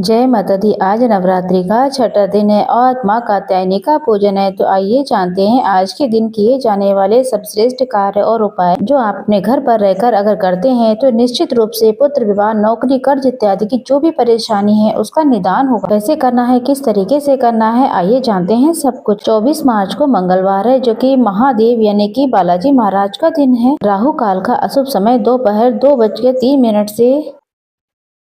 जय माता दी। आज नवरात्रि का छठा दिन है और माँ कात्यायनी का पूजन है। तो आइए जानते हैं आज के दिन किए जाने वाले सर्वश्रेष्ठ कार्य और उपाय जो आप अपने घर पर रहकर अगर करते हैं तो निश्चित रूप से पुत्र विवाह, नौकरी, कर्ज इत्यादि की जो भी परेशानी है उसका निदान होगा। कैसे करना है, किस तरीके से करना है, आइए जानते हैं सब कुछ। 24 मार्च को मंगलवार है जो कि महादेव यानी कि बालाजी महाराज का दिन है। राहु काल का अशुभ समय दोपहर 2:03 से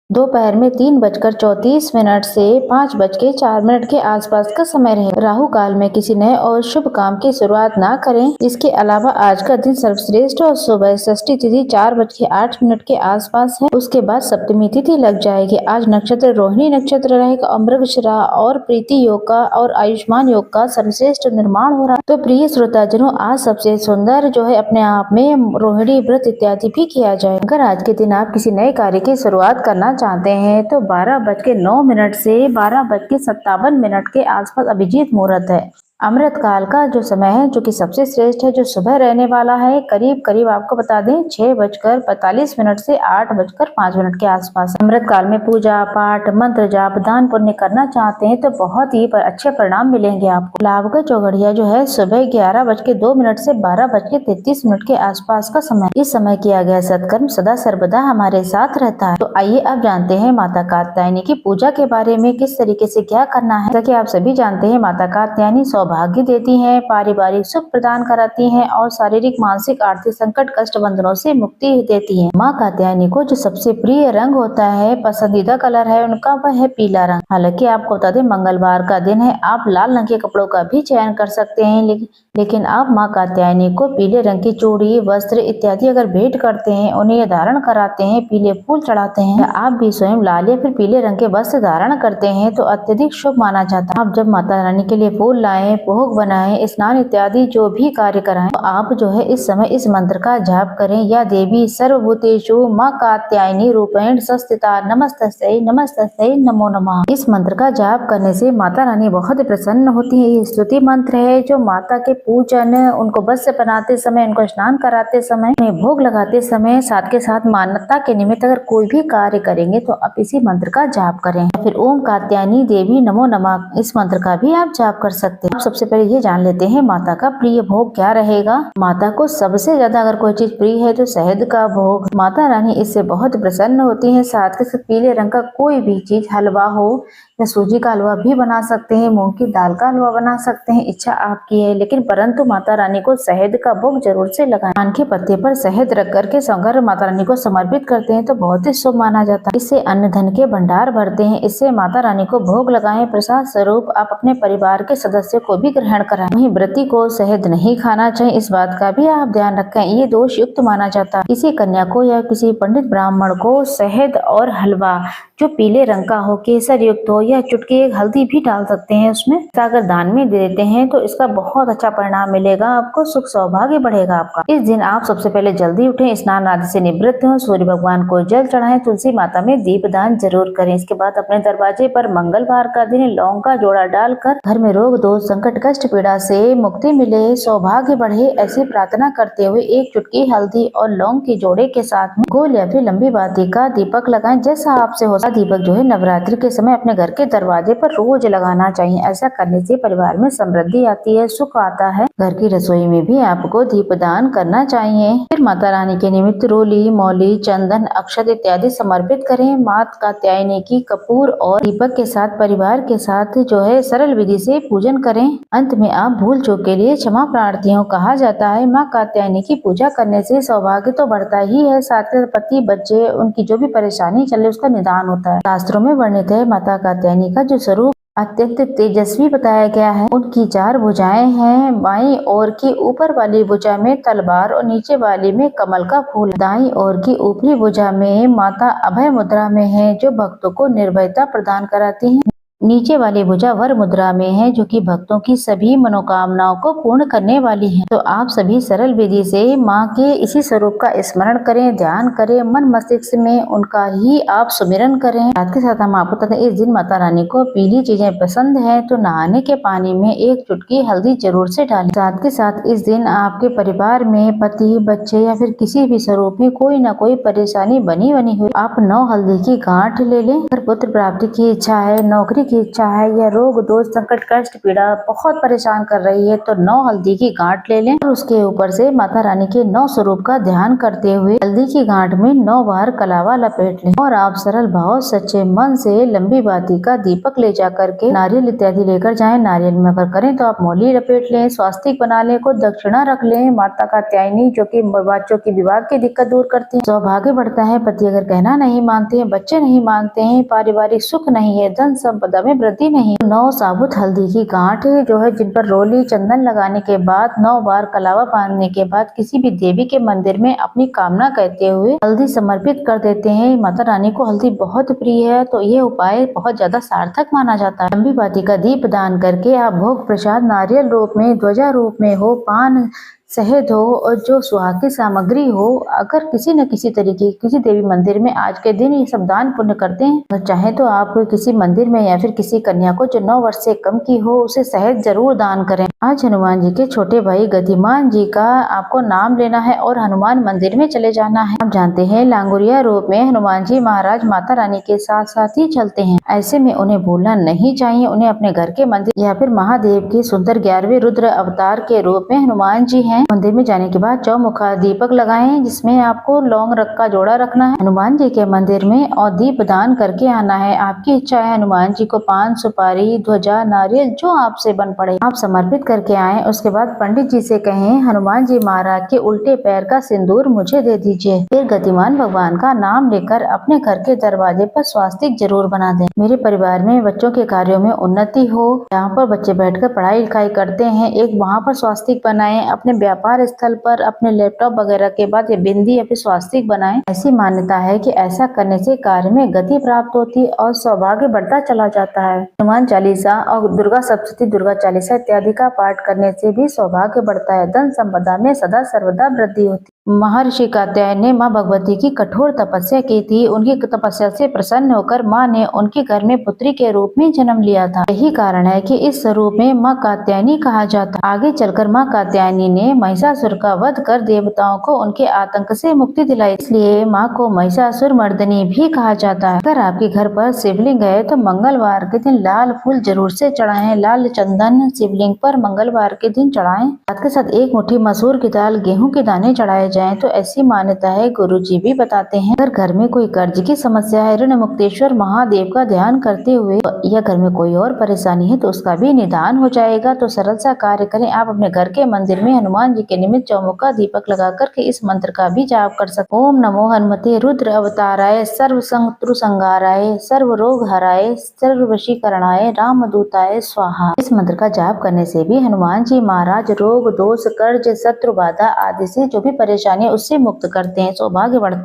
दोपहर में 3:34 से 5:04 के आसपास का समय रहेगा। राहु काल में किसी नए और शुभ काम की शुरुआत ना करें। इसके अलावा आज का दिन सर्वश्रेष्ठ और शुभ है। षष्ठी तिथि 4:08 के आसपास है। उसके बाद सप्तमी तिथि लग जाएगी। आज नक्षत्र रोहिणी नक्षत्र रहेगा और मृगशिरा और प्रीति योग का और आयुष्मान योग का सर्वश्रेष्ठ निर्माण हो रहा है। तो प्रिय श्रोताजनों, आज सबसे सुंदर जो है अपने आप में रोहिणी व्रत इत्यादि भी किया जाए। अगर आज के दिन आप किसी नए कार्य की शुरुआत करना चाहते हैं तो 12:09 से 12:57 के आसपास अभिजीत मुहूर्त है। अमृत काल का जो समय है जो कि सबसे श्रेष्ठ है, जो सुबह रहने वाला है करीब करीब आपको बता दें 6:45 से 8:05 के आसपास। अमृत काल में पूजा पाठ, मंत्र जाप, दान पुण्य करना चाहते हैं तो बहुत ही अच्छे परिणाम मिलेंगे आपको। लाभ का चौघड़िया जो है सुबह 11:02 से 12:33 के आसपास का समय। इस समय किया गया सत्कर्म सदा सर्वदा हमारे साथ रहता है। तो आइए अब जानते हैं माता कात्यायनी की पूजा के बारे में, किस तरीके से क्या करना है। जैसा कि आप सभी जानते हैं माता कात्यायनी सौभाग्य देती हैं, पारिवारिक सुख प्रदान कराती हैं और शारीरिक, मानसिक, आर्थिक संकट, कष्ट बंधनों से मुक्ति देती हैं। माँ कात्यायनी को जो सबसे प्रिय रंग होता है, पसंदीदा कलर है उनका, वह है पीला रंग। हालांकि आपको बता दें मंगलवार का दिन है, आप लाल रंग के कपड़ों का भी चयन कर सकते हैं, लेकिन आप माँ कात्यायनी को पीले रंग की चूड़ी, वस्त्र इत्यादि अगर भेंट करते हैं, उन्हें धारण कराते हैं, पीले फूल चढ़ाते हैं, आप भी स्वयं लाल या फिर पीले रंग के वस्त्र धारण करते हैं तो अत्यधिक शुभ माना जाता है। आप जब माता रानी के लिए फूल लाएं, भोग बनाएं, स्नान इत्यादि जो भी कार्य कराएं, तो आप जो है इस समय इस मंत्र का जाप करें। या देवी सर्वभूतेषु माँ कात्यायनी रूपेण संस्थिता नमस्तस्यै नमस्तस्यै नमो नमः। इस मंत्र का जाप करने से माता रानी बहुत प्रसन्न होती है। ये स्तुति मंत्र है जो माता के पूजन, उनको वस्त्र बनाते समय, उनको स्नान कराते समय, उन्हें भोग लगाते समय, साथ के साथ मान्यता के निमित्त अगर कोई भी कार्य करेंगे तो आप इसी मंत्र का जाप करें। फिर ओम कात्यायनी देवी नमो नमः इस मंत्र का भी आप जाप कर सकते हैं। सबसे पहले ये जान लेते हैं माता का प्रिय भोग क्या रहेगा। माता को सबसे ज्यादा अगर कोई चीज प्रिय है तो शहद का भोग। माता रानी इससे बहुत प्रसन्न होती है। साथ के साथ पीले रंग का कोई भी चीज, हलवा हो या सूजी का हलवा भी बना सकते हैं, मूंग की दाल का हलवा बना सकते हैं, इच्छा आपकी है। लेकिन परंतु माता रानी को शहद का भोग जरूर से लगाएं। पान के पत्ते पर शहद रख करके अगर माता रानी को समर्पित करते हैं तो बहुत ही शुभ माना जाता है। इससे अन्न धन के भंडार भरते हैं। इससे माता रानी को भोग लगाएं। प्रसाद स्वरूप आप अपने परिवार के सदस्य को भी ग्रहण कराएं। वहीं व्रती को शहद नहीं खाना चाहिए, इस बात का भी आप ध्यान रखें, ये दोष युक्त माना जाता है। किसी कन्या को या किसी पंडित ब्राह्मण को शहद और हलवा जो पीले रंग का हो, केसर युक्त हो या चुटकी हल्दी भी डाल सकते हैं उसमें, अगर दान में दे देते हैं तो इसका बहुत अच्छा परिणाम मिलेगा आपको, सुख सौभाग्य बढ़ेगा आपका। इस दिन आप सबसे पहले जल्दी उठें, स्नान आदि से निवृत्त हो, सूर्य भगवान को जल चढ़ाएं, तुलसी माता में दीपदान जरूर करें। इसके बाद अपने दरवाजे पर मंगलवार का दिन लौंग का जोड़ा डालकर घर में रोग दोष संकट कष्ट पीड़ा से मुक्ति मिले, सौभाग्य बढ़े, ऐसी प्रार्थना करते हुए एक चुटकी हल्दी और लौंग के जोड़े के साथ में गोल या फिर लंबी बाती का दीपक लगाएं। जैसा आपसे हो दीपक जो है नवरात्रि के समय अपने घर के दरवाजे पर रोज लगाना चाहिए। ऐसा करने से परिवार में समृद्धि आती है, सुख आता है। घर की रसोई में भी आपको दीपदान करना चाहिए। फिर माता रानी के निमित्त रोली, मौली, चंदन, अक्षत इत्यादि समर्पित करें। माता कात्यायनी की कपूर और दीपक के साथ परिवार के साथ जो है सरल विधि से पूजन करें। अंत में आप भूल चूक के लिए क्षमा प्रार्थी हो। कहा जाता है माँ कात्यायनी की पूजा करने से सौभाग्य तो बढ़ता ही है, साथ ही पति बच्चे उनकी जो भी परेशानी चले उसका निदान होता है। शास्त्रों में वर्णित है माता कात्यायनी का जो स्वरूप अत्यंत तेजस्वी बताया गया है। उनकी 4 भुजाएं हैं। बाईं ओर की ऊपर वाली भुजा में तलवार और नीचे वाली में कमल का फूल। दाईं ओर की ऊपरी भुजा में माता अभय मुद्रा में है जो भक्तों को निर्भयता प्रदान कराती हैं। नीचे वाली भुजा वर मुद्रा में है, जो कि भक्तों की सभी मनोकामनाओं को पूर्ण करने वाली है। तो आप सभी सरल विधि से माँ के इसी स्वरूप का स्मरण करें, ध्यान करें, मन मस्तिष्क में उनका ही आप सुमिरन करें। साथ के साथ हम आपको बताते हैं, इस दिन माता रानी को पीली चीजें पसंद है, तो नहाने के पानी में एक चुटकी हल्दी जरूर से डालें। साथ के साथ इस दिन आपके परिवार में पति, बच्चे या फिर किसी भी स्वरूप में कोई न कोई परेशानी बनी हुई, आप 9 हल्दी की गांठ ले लें। अगर पुत्र प्राप्ति की इच्छा है, नौकरी की इच्छा है या रोग दोष संकट कष्ट पीड़ा बहुत परेशान कर रही है, तो 9 हल्दी की गांठ ले लें और उसके ऊपर से माता रानी के 9 स्वरूप का ध्यान करते हुए हल्दी की गांठ में 9 बार कलावा लपेट लें और आप सरल भाव सच्चे मन से लंबी बाती का दीपक ले जा करके नारियल इत्यादि लेकर जाएं। नारियल में अगर करें तो आप मौली लपेट लें, स्वास्तिक बना लें, को दक्षिणा रख लें। माता कात्यायनी जो कि बच्चों की विवाह की दिक्कत दूर करती है, सौभाग्य बढ़ता है। पति अगर कहना नहीं मानते हैं, बच्चे नहीं मानते हैं, पारिवारिक सुख नहीं है, धन संपदा में वृद्धि नहीं, 9 साबुत हल्दी की गांठ जो है, जिन पर रोली चंदन लगाने के बाद 9 बार कलावा बांधने के बाद किसी भी देवी के मंदिर में अपनी कामना कहते हुए हल्दी समर्पित कर देते हैं। माता रानी को हल्दी बहुत प्रिय है, तो ये उपाय बहुत ज्यादा सार्थक माना जाता है। लंबी बाती का दीप दान करके आप भोग प्रसाद नारियल रूप में, ध्वजा रूप में हो, पान शहद हो और जो सुहाग की सामग्री हो, अगर किसी न किसी तरीके किसी देवी मंदिर में आज के दिन ये सब दान पुण्य करते हैं, तो चाहे तो आप किसी मंदिर में या फिर किसी कन्या को जो 9 वर्ष से कम की हो उसे शहद जरूर दान करें। आज हनुमान जी के छोटे भाई गतिमान जी का आपको नाम लेना है और हनुमान मंदिर में चले जाना है। आप जानते हैं लांगुरिया रूप में हनुमान जी महाराज माता रानी के साथ साथ ही चलते हैं, ऐसे में उन्हें भूलना नहीं चाहिए। उन्हें अपने घर के मंदिर या फिर महादेव के सुंदर 11वें रुद्र अवतार के रूप में हनुमान जी हैं। मंदिर में जाने के बाद चौमुखा दीपक लगाएं, जिसमें आपको लौंग रख का जोड़ा रखना है हनुमान जी के मंदिर में और दीप दान करके आना है। आपकी इच्छा है हनुमान जी को पान, सुपारी, ध्वजा, नारियल जो आपसे बन पड़े आप समर्पित करके आएं। उसके बाद पंडित जी से कहें, हनुमान जी महाराज के उल्टे पैर का सिंदूर मुझे दे दीजिए। फिर गतिमान भगवान का नाम लेकर अपने घर के दरवाजे पर स्वास्तिक जरूर बना दें। मेरे परिवार में बच्चों के कार्यों में उन्नति हो, जहाँ पर बच्चे बैठकर पढ़ाई लिखाई करते हैं, एक वहाँ पर स्वास्तिक बनाएं। अपने व्यापार स्थल पर अपने लैपटॉप वगैरह के बाद ये बिंदी या फिर स्वास्तिक बनाएं। ऐसी मान्यता है कि ऐसा करने से कार्य में गति प्राप्त होती और सौभाग्य बढ़ता चला जाता है। हनुमान चालीसा और दुर्गा सप्तशती, दुर्गा चालीसा इत्यादि का पाठ करने से भी सौभाग्य बढ़ता है, धन संपदा में सदा सर्वदा वृद्धि होती। महर्षि कात्यायन ने माँ भगवती की कठोर तपस्या की थी। उनकी तपस्या से प्रसन्न होकर माँ ने उनके घर में पुत्री के रूप में जन्म लिया था। यही कारण है कि इस स्वरूप में माँ कात्यायनी कहा जाता। आगे चलकर माँ कात्यायनी ने महिषासुर का वध कर देवताओं को उनके आतंक से मुक्ति दिलाई, इसलिए माँ को महिषासुर मर्दनी भी कहा जाता है। अगर आपके घर पर शिवलिंग है तो मंगलवार के दिन लाल फूल जरूर से चढ़ाएं। लाल चंदन शिवलिंग पर मंगलवार के दिन चढ़ाएं। साथ के साथ 1 मुट्ठी मसूर की दाल, गेहूं के दाने चढ़ाए जाएं। तो ऐसी मान्यता है, गुरुजी भी बताते हैं। अगर घर में कोई कर्ज की समस्या है, ऋण मुक्तेश्वर महादेव का ध्यान करते हुए या घर में कोई और परेशानी है तो उसका भी निदान हो जाएगा। तो सरल सा कार्य करें, आप अपने घर के मंदिर में हनुमान जी के निमित्त चौमुखा दीपक लगा करके इस मंत्र का भी जाप कर सकते। ओम नमो हनुमते रुद्र अवताराय, सर्व शत्रु संहाराय, सर्व रोग हराय, सर्व वशीकरणाय, रामदूताय स्वाहा। इस मंत्र का जाप करने से भी हनुमान जी महाराज रोग दोष कर्ज शत्रु बाधा आदि से जो भी परेशानी है उससे मुक्त करते हैं, सौभाग्य बढ़ता है।